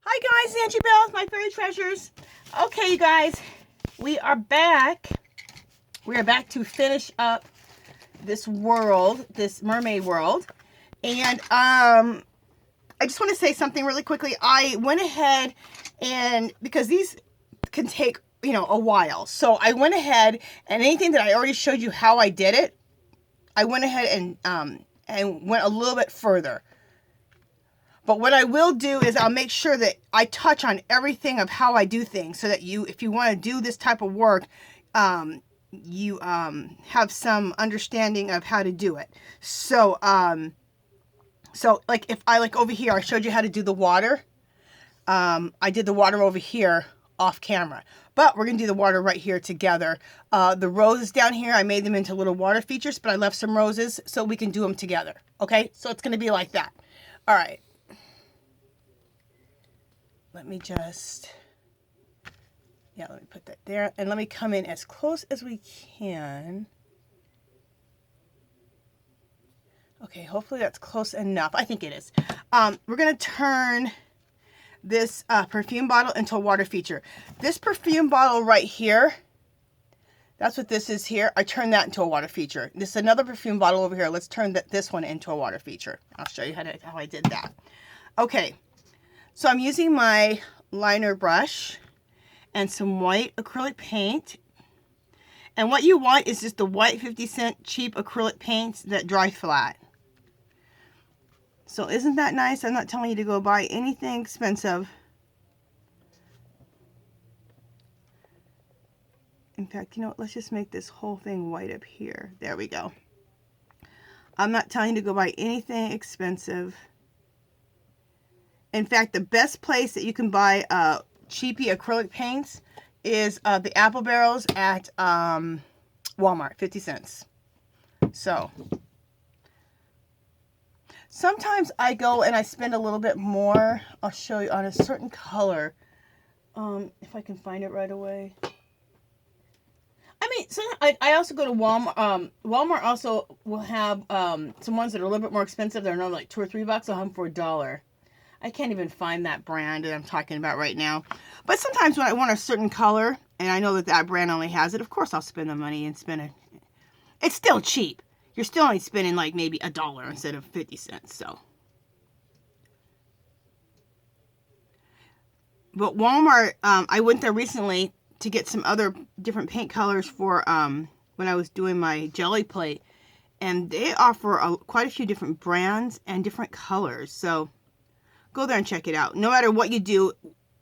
Hi guys, Angie Bell, my fairy treasures. Okay, you guys, we are back. We are back to finish up this world, this mermaid world. And I just want to say something really quickly. I went ahead and, because these can take, a while. So I went ahead and anything that I already showed you how I did it, I went ahead and went a little bit further. But what I will do is I'll make sure that I touch on everything of how I do things so that if you want to do this type of work, you have some understanding of how to do it. So, like if I over here, I showed you how to do the water. I did the water over here off camera, but we're going to do the water right here together. The roses down here, I made them into little water features, but I left some roses so we can do them together. Okay, so it's going to be like that. All right. Let me just, let me put that there. And let me come in as close as we can. Okay, hopefully that's close enough. I think it is. We're going to turn this perfume bottle into a water feature. This perfume bottle right here, that's what this is here. I turned that into a water feature. This is another perfume bottle over here. Let's turn this one into a water feature. I'll show you how I did that. Okay. So I'm using my liner brush and some white acrylic paint. And what you want is just the white 50-cent cheap acrylic paints that dry flat. So isn't that nice? I'm not telling you to go buy anything expensive. In fact, you know what? Let's just make this whole thing white up here. There we go. I'm not telling you to go buy anything expensive. In fact, the best place that you can buy cheapy acrylic paints is the apple barrels at Walmart, 50 cents. So, sometimes I go and I spend a little bit more. I'll show you on a certain color. If I can find it right away. I mean, so I also go to Walmart. Walmart also will have some ones that are a little bit more expensive. They're normally like $2 or $3. I'll have them for $1. I can't even find that brand that I'm talking about right now. But sometimes when I want a certain color, and I know that that brand only has it, of course I'll spend the money and spend it. It's still cheap. You're still only spending like maybe $1 instead of 50 cents. So, but Walmart, I went there recently to get some other different paint colors for when I was doing my jelly plate. And they offer quite a few different brands and different colors. So, go there and check it out. No matter what you do,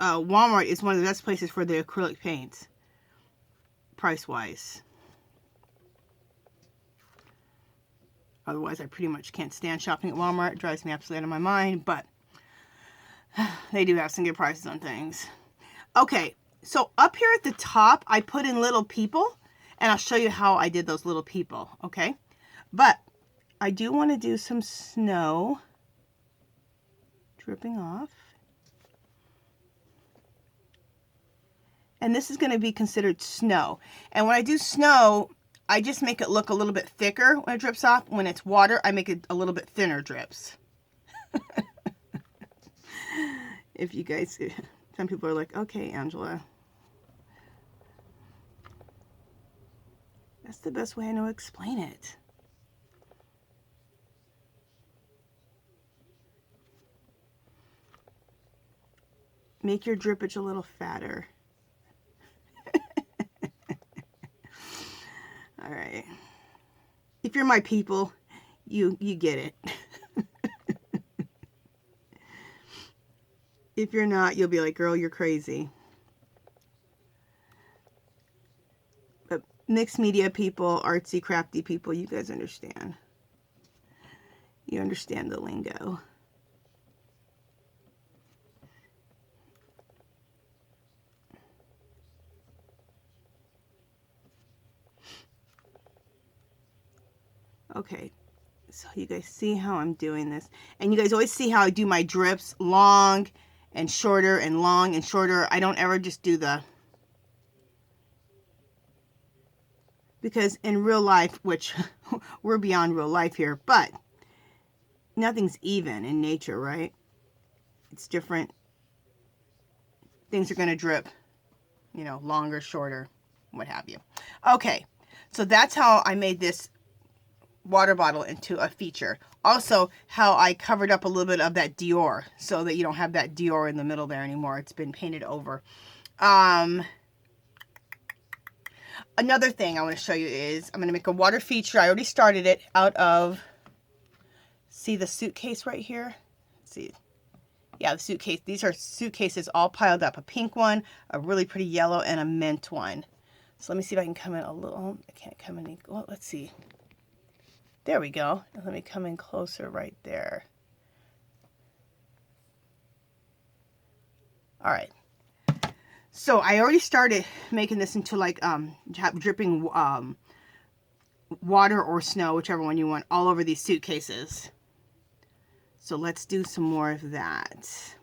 Walmart is one of the best places for the acrylic paints, price-wise. Otherwise, I pretty much can't stand shopping at Walmart. It drives me absolutely out of my mind, but they do have some good prices on things. Okay, so up here at the top, I put in little people, and I'll show you how I did those little people, okay? But I do want to do some snow dripping off. And this is going to be considered snow. And when I do snow, I just make it look a little bit thicker when it drips off. When it's water, I make it a little bit thinner drips. If you guys, some people are like, okay, Angela. That's the best way I know to explain it. Make your drippage a little fatter. All right. If you're my people, you get it. If you're not, you'll be like, girl, you're crazy. But mixed media people, artsy, crafty people, you guys understand. You understand the lingo. Okay, so you guys see how I'm doing this. And you guys always see how I do my drips long and shorter and long and shorter. I don't ever just do the... Because in real life, which we're beyond real life here, but nothing's even in nature, right? It's different things are going to drip, you know, longer, shorter, what have you. Okay, so that's how I made this water bottle into a feature. Also, how I covered up a little bit of that Dior so that you don't have that Dior in the middle there anymore. It's been painted over. Another thing I want to show you is I'm going to make a water feature. I already started it out of, see the suitcase right here? Let's see. Yeah, the suitcase. These are suitcases all piled up. A pink one, a really pretty yellow, and a mint one. So let me see if I can come in a little. I can't come in. Well, let's see. There we go. Let me come in closer right there. All right. So I already started making this into like dripping water or snow, whichever one you want, all over these suitcases. So let's do some more of that.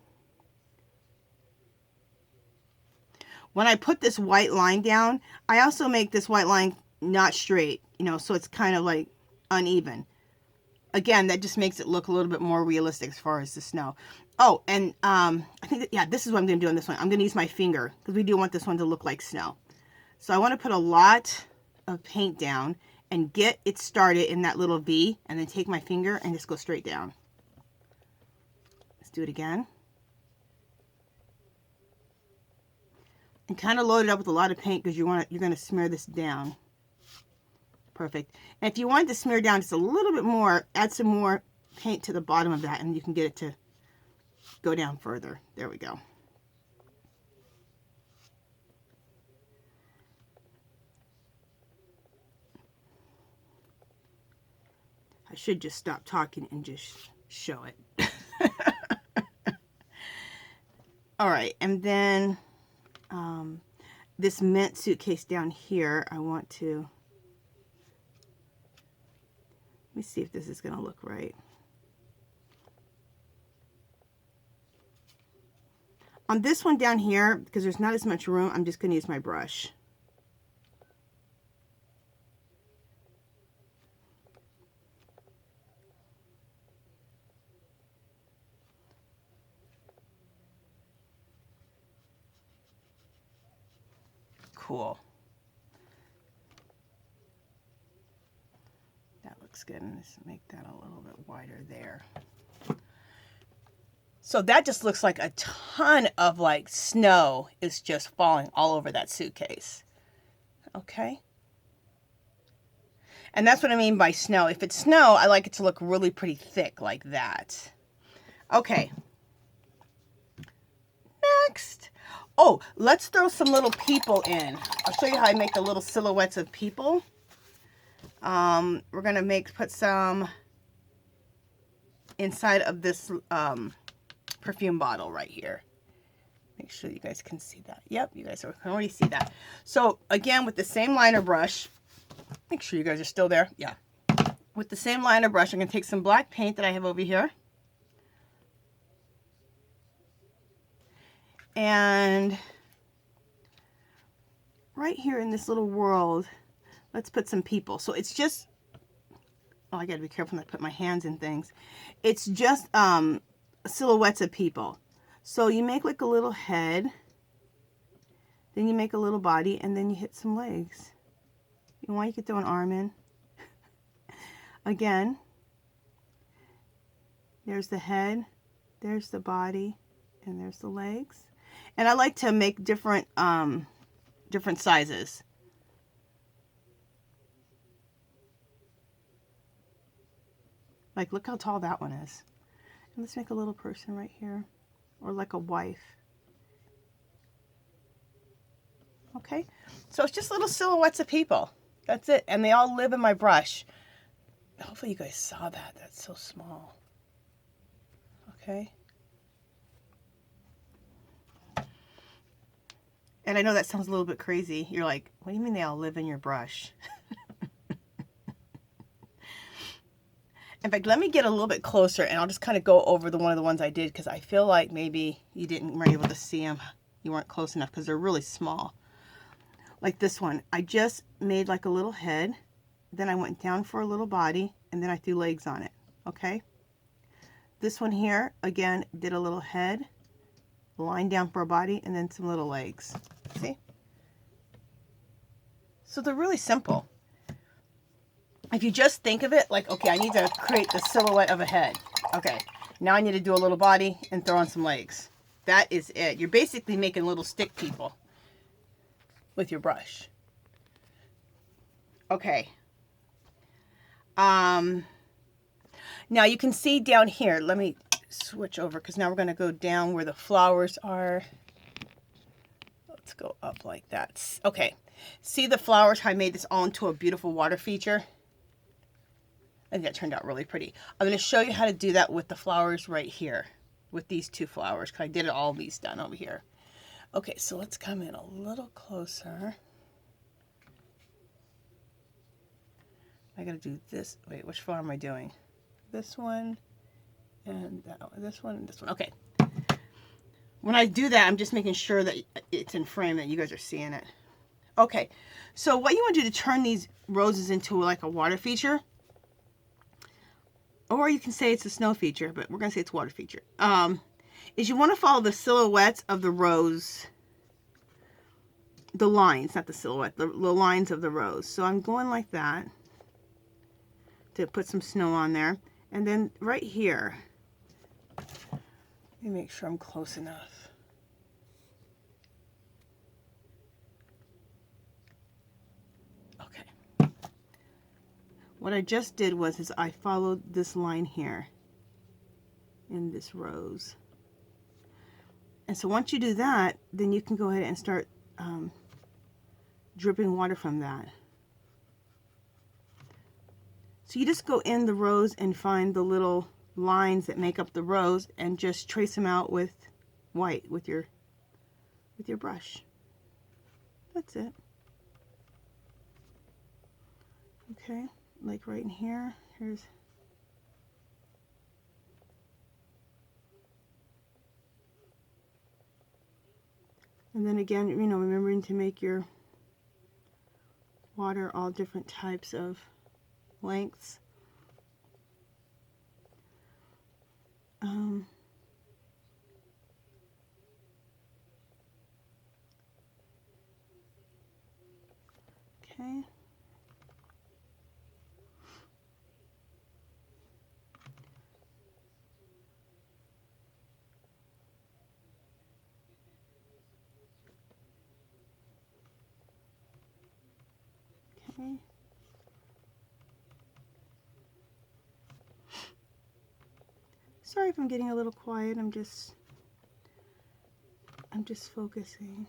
When I put this white line down, I also make this white line not straight, you know, so it's kind of like uneven. Again, that just makes it look a little bit more realistic as far as the snow. Oh, and I think that, yeah, this is what I'm going to do on this one. I'm going to use my finger because we do want this one to look like snow. So I want to put a lot of paint down and get it started in that little V, and then take my finger and just go straight down. Let's do it again. And kind of load it up with a lot of paint because you're going to smear this down. Perfect. And if you want to smear down just a little bit more, add some more paint to the bottom of that, and you can get it to go down further. There we go. I should just stop talking and just show it. All right, and then this mint suitcase down here, I want to, let me see if this is going to look right. On this one down here, because there's not as much room, I'm just going to use my brush. Cool. That looks good. And let's make that a little bit wider there. So that just looks like a ton of like snow is just falling all over that suitcase. Okay. And that's what I mean by snow. If it's snow, I like it to look really pretty thick like that. Okay. Next. Oh, let's throw some little people in. I'll show you how I make the little silhouettes of people. We're going to put some inside of this perfume bottle right here. Make sure you guys can see that. Yep, you guys can already see that. So again, with the same liner brush, make sure you guys are still there. Yeah. With the same liner brush, I'm going to take some black paint that I have over here. And right here in this little world, let's put some people. So it's just, oh, I got to be careful not to put my hands in things. It's just silhouettes of people. So you make like a little head, then you make a little body, and then you hit some legs. You want, you could throw an arm in. Again, there's the head, there's the body, and there's the legs. And I like to make different sizes. Like, look how tall that one is. And let's make a little person right here, or like a wife. Okay, so it's just little silhouettes of people. That's it, and they all live in my brush. Hopefully you guys saw that. That's so small. Okay. And I know that sounds a little bit crazy. You're like, what do you mean they all live in your brush? In fact, let me get a little bit closer and I'll just kind of go over one of the ones I did, because I feel like maybe you weren't able to see them. You weren't close enough because they're really small. Like this one, I just made like a little head, then I went down for a little body, and then I threw legs on it. Okay. This one here, again, did a little head, line down for a body, and then some little legs. See? So they're really simple. If you just think of it like, okay, I need to create the silhouette of a head. Okay, now I need to do a little body and throw on some legs. That is it. You're basically making little stick people with your brush. Okay. Now you can see down here, let me switch over because now we're going to go down where the flowers are. Let's go up like that. Okay. See the flowers, how I made this all into a beautiful water feature? I think that turned out really pretty. I'm going to show you how to do that with the flowers right here. With these two flowers. Because I did all these done over here. Okay, so let's come in a little closer. I got to do this. Wait, which flower am I doing? This one. And that one. This one and this one. Okay. When I do that, I'm just making sure that it's in frame, that you guys are seeing it. Okay. So what you want to do to turn these roses into like a water feature, or you can say it's a snow feature, but we're going to say it's water feature, is you want to follow the silhouettes of the rose, the lines, not the silhouette, the lines of the rose. So I'm going like that to put some snow on there. And then right here, let me make sure I'm close enough. Okay. What I just did was I followed this line here in this rose. And so once you do that, then you can go ahead and start dripping water from that. So you just go in the rose and find the little lines that make up the rose and just trace them out with white with your brush. That's it. Okay, like right in here. Here's and then again, you know, remembering to make your water all different types of lengths. Okay. Okay. Sorry if I'm getting a little quiet. I'm just focusing.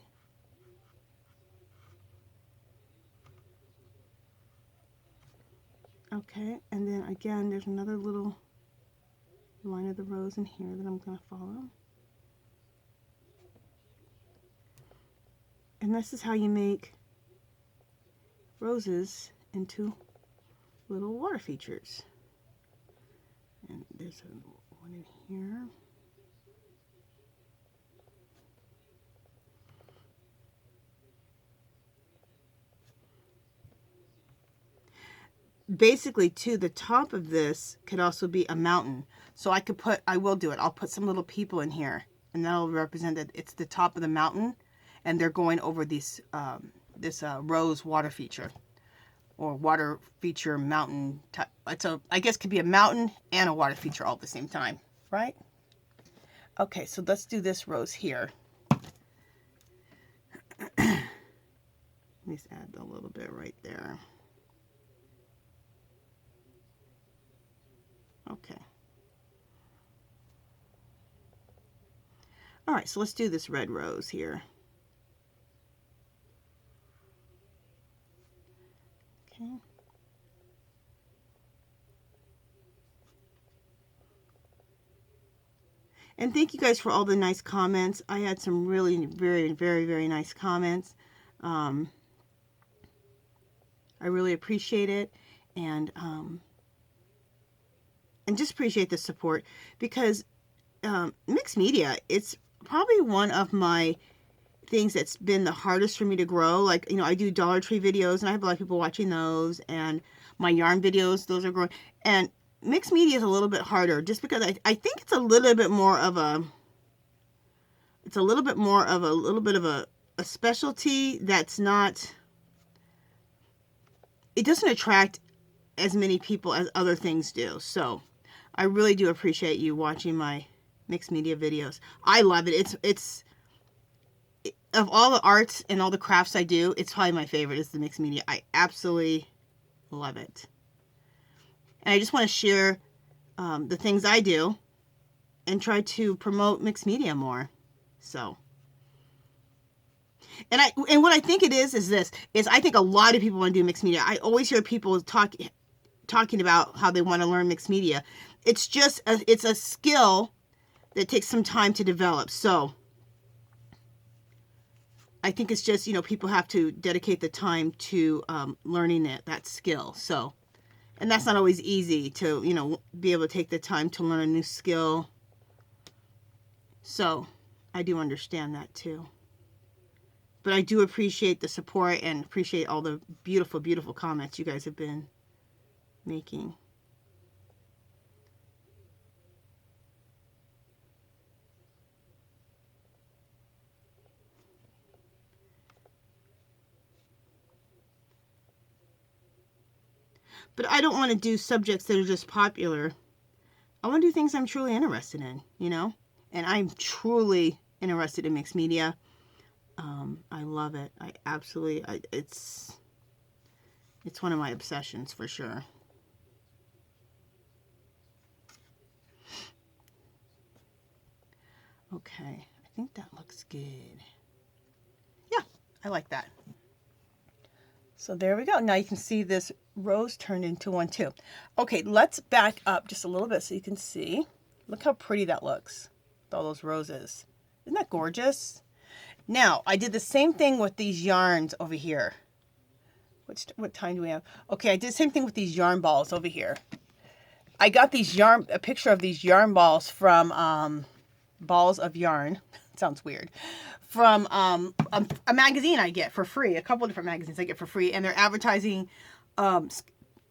Okay, and then again, there's another little line of the rose in here that I'm going to follow. And this is how you make roses into little water features. And there's one in here. Basically, too, the top of this could also be a mountain. So I will do it. I'll put some little people in here, and that'll represent that it's the top of the mountain, and they're going over this rose water feature, or water feature mountain. I guess it could be a mountain and a water feature all at the same time, right? Okay, so let's do this rose here. Let's add a little bit right there. Okay. All right, so let's do this red rose here. Okay. And thank you guys for all the nice comments. I had some really very, very, very nice comments. I really appreciate it. And just appreciate the support, because mixed media, it's probably one of my things that's been the hardest for me to grow. Like, you know, I do Dollar Tree videos, and I have a lot of people watching those, and my yarn videos, those are growing. And mixed media is a little bit harder, just because I think it's a little bit more of a it's a little bit more of a specialty that's not, it doesn't attract as many people as other things do. So I really do appreciate you watching my mixed media videos. I love it. It's of all the arts and all the crafts I do, it's probably my favorite is the mixed media. I absolutely love it. And I just want to share the things I do and try to promote mixed media more. So, and what I think it is I think a lot of people want to do mixed media. I always hear people talking about how they want to learn mixed media. It's just it's a skill that takes some time to develop. So I think it's just, people have to dedicate the time to learning that skill. So, and that's not always easy to, be able to take the time to learn a new skill. So I do understand that too. But I do appreciate the support and appreciate all the beautiful, beautiful comments you guys have been making. But I don't want to do subjects that are just popular. I want to do things I'm truly interested in, And I'm truly interested in mixed media. I love it. I absolutely, it's one of my obsessions for sure. Okay, I think that looks good. Yeah, I like that. So there we go. Now you can see this rose turned into one too. Okay, let's back up just a little bit so you can see. Look how pretty that looks with all those roses. Isn't that gorgeous? Now, I did the same thing with these yarns over here. What time do we have? Okay, I did the same thing with these yarn balls over here. I got a picture of these yarn balls from Balls of Yarn. Sounds weird. From a magazine I get for free. A couple different magazines I get for free. And they're advertising,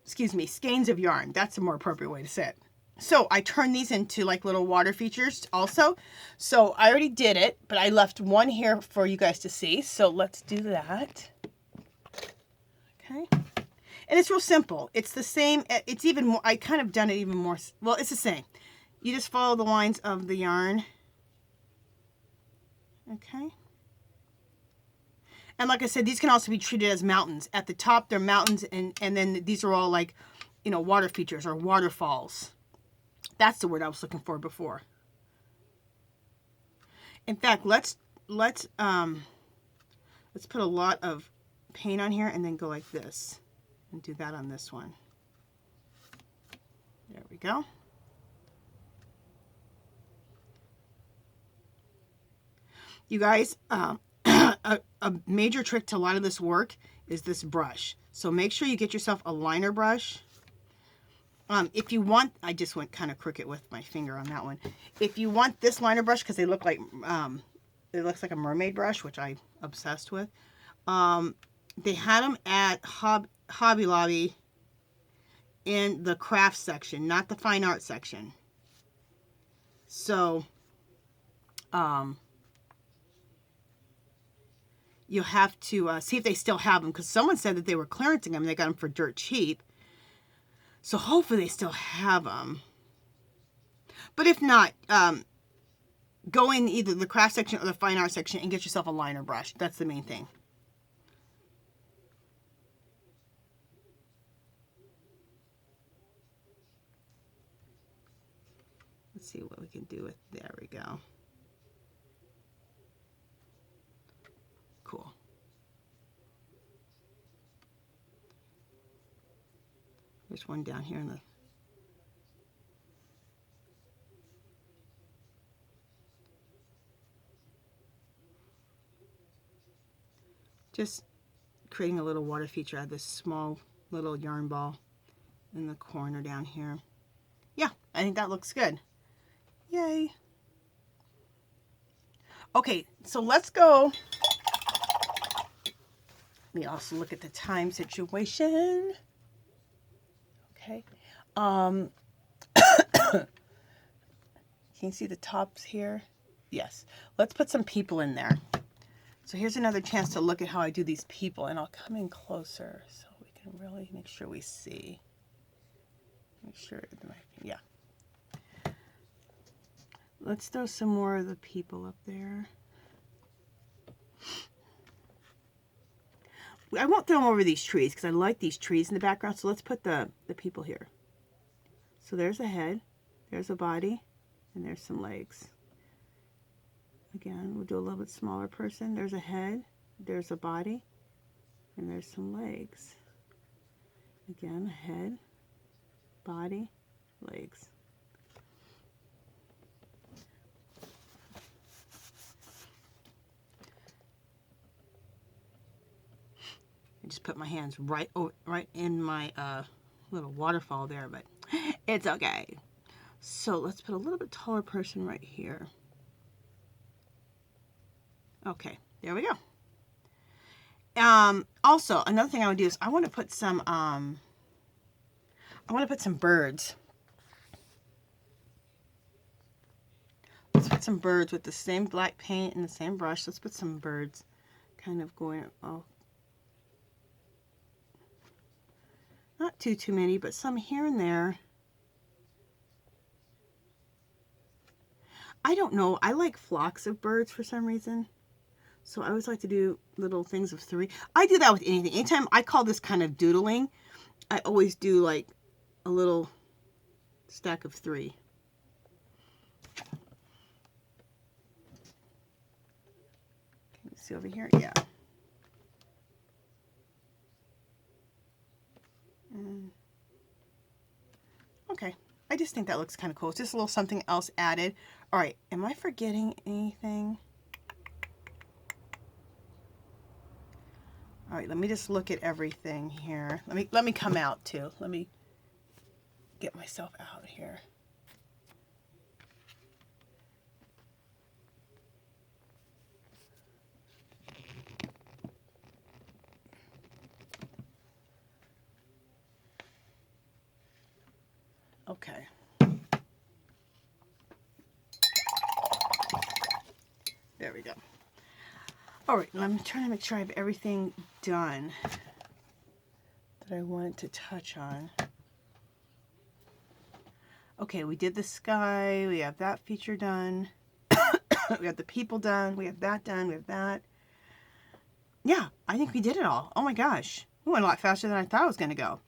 skeins of yarn. That's a more appropriate way to say it. So I turned these into like little water features also. So I already did it, but I left one here for you guys to see. So let's do that. Okay. And it's real simple. It's the same. It's even more, I kind of done it even more. Well, it's the same. You just follow the lines of the yarn. Okay. And like I said, these can also be treated as mountains. At the top, they're mountains, and then these are all like, water features or waterfalls. That's the word I was looking for before. In fact, let's put a lot of paint on here and then go like this and do that on this one. There we go. You guys, a major trick to a lot of this work is this brush. So make sure you get yourself a liner brush. If you want, I just went kind of crooked with my finger on that one. If you want this liner brush, because they look like, it looks like a mermaid brush, which I'm obsessed with. They had them at Hobby Lobby in the craft section, not the fine art section. So, you'll have to see if they still have them, because someone said that they were clearancing them and they got them for dirt cheap. So hopefully they still have them. But if not, go in either the craft section or the fine art section and get yourself a liner brush. That's the main thing. Let's see what we can do with, there we go. Cool. There's one down here in the, just creating a little water feature out of this small little yarn ball in the corner down here. Yeah, I think that looks good. Yay. Okay, so let's go. Let me also look at the time situation. Okay. Can you see the tops here? Yes. Let's put some people in there. So here's another chance to look at how I do these people, and I'll come in closer so we can really make sure we see. Make sure, yeah. Let's throw some more of the people up there. I won't throw them over these trees because I like these trees in the background. So let's put the people here. So there's a head, there's a body, and there's some legs. Again, we'll do a little bit smaller person. There's a head, there's a body, and there's some legs. Again, head, body, legs. I just put my hands right in my little waterfall there, but it's okay. So let's put a little bit taller person right here. Okay, there we go. Also, another thing I would do is I want to put some birds. Let's put some birds with the same black paint and the same brush. Let's put some birds kind of going, oh, not too many, but some here and there. I don't know. I like flocks of birds for some reason. So I always like to do little things of 3. I do that with anything. Anytime I call this kind of doodling, I always do like a little stack of 3. Can you see over here? Yeah. Okay. I just think that looks kind of cool. It's just a little something else added. All right. Am I forgetting anything? All right. Let me just look at everything here. Let me come out too. Let me get myself out here. Okay. There we go. All right, I'm trying to make sure I have everything done that I wanted to touch on. Okay, we did the sky. We have that feature done. We have the people done. We have that done. We have that. Yeah, I think we did it all. Oh my gosh. We went a lot faster than I thought I was going to go.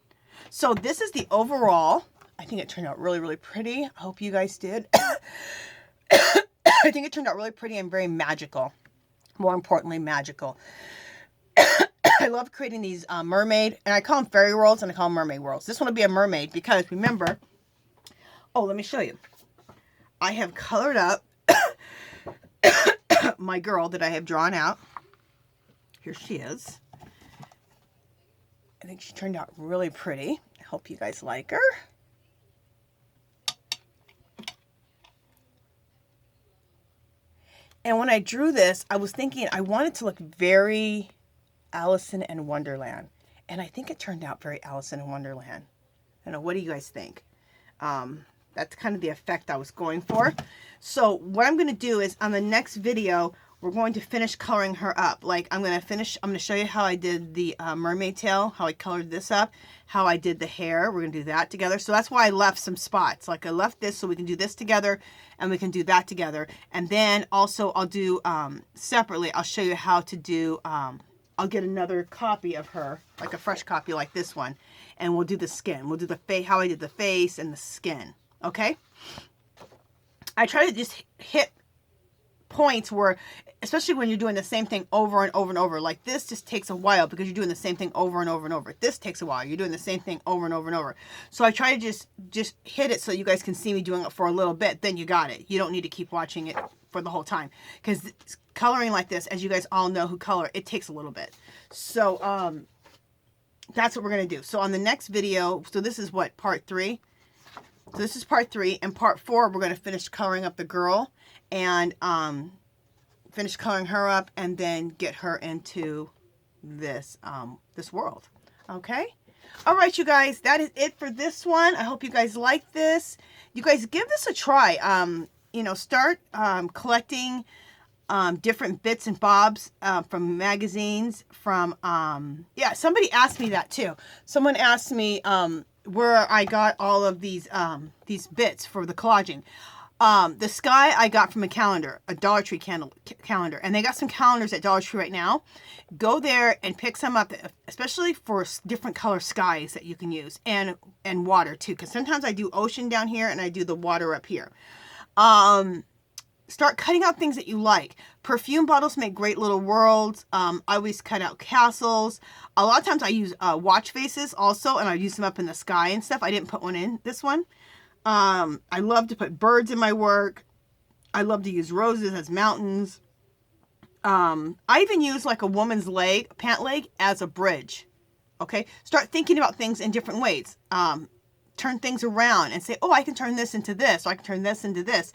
So this is the overall. I think it turned out really, really pretty. I hope you guys did. I think it turned out really pretty and very magical. More importantly, magical. I love creating these mermaid, and I call them fairy worlds, and I call them mermaid worlds. This one will be a mermaid because, remember, oh, let me show you. I have colored up my girl that I have drawn out. Here she is. I think she turned out really pretty. I hope you guys like her. And when I drew this, I was thinking I wanted to look very Alice in Wonderland. And I think it turned out very Alice in Wonderland. I don't know, what do you guys think? That's kind of the effect I was going for. So what I'm going to do is on the next video, we're going to finish coloring her up. Like I'm going to show you how I did the mermaid tail, how I colored this up, how I did the hair. We're going to do that together. So that's why I left some spots. Like I left this so we can do this together and we can do that together. And then also I'll do separately, I'll show you how to do, I'll get another copy of her, like a fresh copy like this one. And we'll do the skin. We'll do the face, how I did the face and the skin. Okay? I try to just hit points where, especially when you're doing the same thing over and over and over, like this just takes a while because you're doing the same thing over and over and over. This takes a while. You're doing the same thing over and over and over. So I try to just hit it so you guys can see me doing it for a little bit. Then you got it. You don't need to keep watching it for the whole time because coloring like this, as you guys all know who color, it takes a little bit. So that's what we're going to do. So on the next video, so this is what, part 3? So this is part 3, and part 4, we're going to finish coloring up the girl and finish coloring her up and then get her into this this world. Okay? All right, you guys, that is it for this one. I hope you guys like this. You guys give this a try. you know, start collecting different bits and bobs from magazines, from, yeah, somebody asked me that too. Someone asked me where I got all of these bits for the collaging. The sky I got from a calendar, a Dollar Tree calendar, and they got some calendars at Dollar Tree right now. Go there and pick some up, especially for different color skies that you can use, and water too, because sometimes I do ocean down here and I do the water up here. Start cutting out things that you like. Perfume bottles make great little worlds. I always cut out castles. A lot of times I use watch faces also, and I use them up in the sky and stuff. I didn't put one in this one. I love to put birds in my work. I love to use roses as mountains. I even use like a woman's leg, pant leg, as a bridge. Okay? Start thinking about things in different ways. Turn things around and say, oh, I can turn this into this, or I can turn this into this.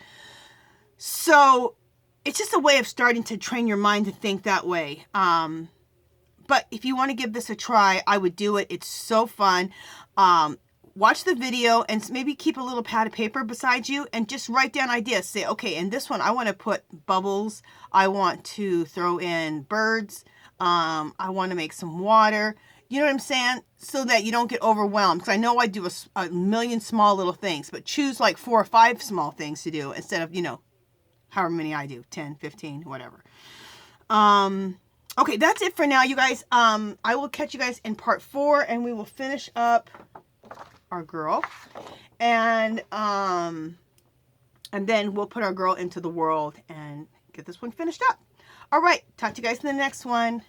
So it's just a way of starting to train your mind to think that way. But if you want to give this a try, I would do it. It's so fun. Watch the video and maybe keep a little pad of paper beside you and just write down ideas. Say, okay, in this one, I want to put bubbles. I want to throw in birds. I want to make some water. You know what I'm saying? So that you don't get overwhelmed. Because I know I do a million small little things, but choose like 4 or 5 small things to do instead of, you know, however many I do, 10, 15, whatever. Okay, that's it for now, you guys. I will catch you guys in part 4, and we will finish up our girl. And then we'll put our girl into the world and get this one finished up. All right, talk to you guys in the next one.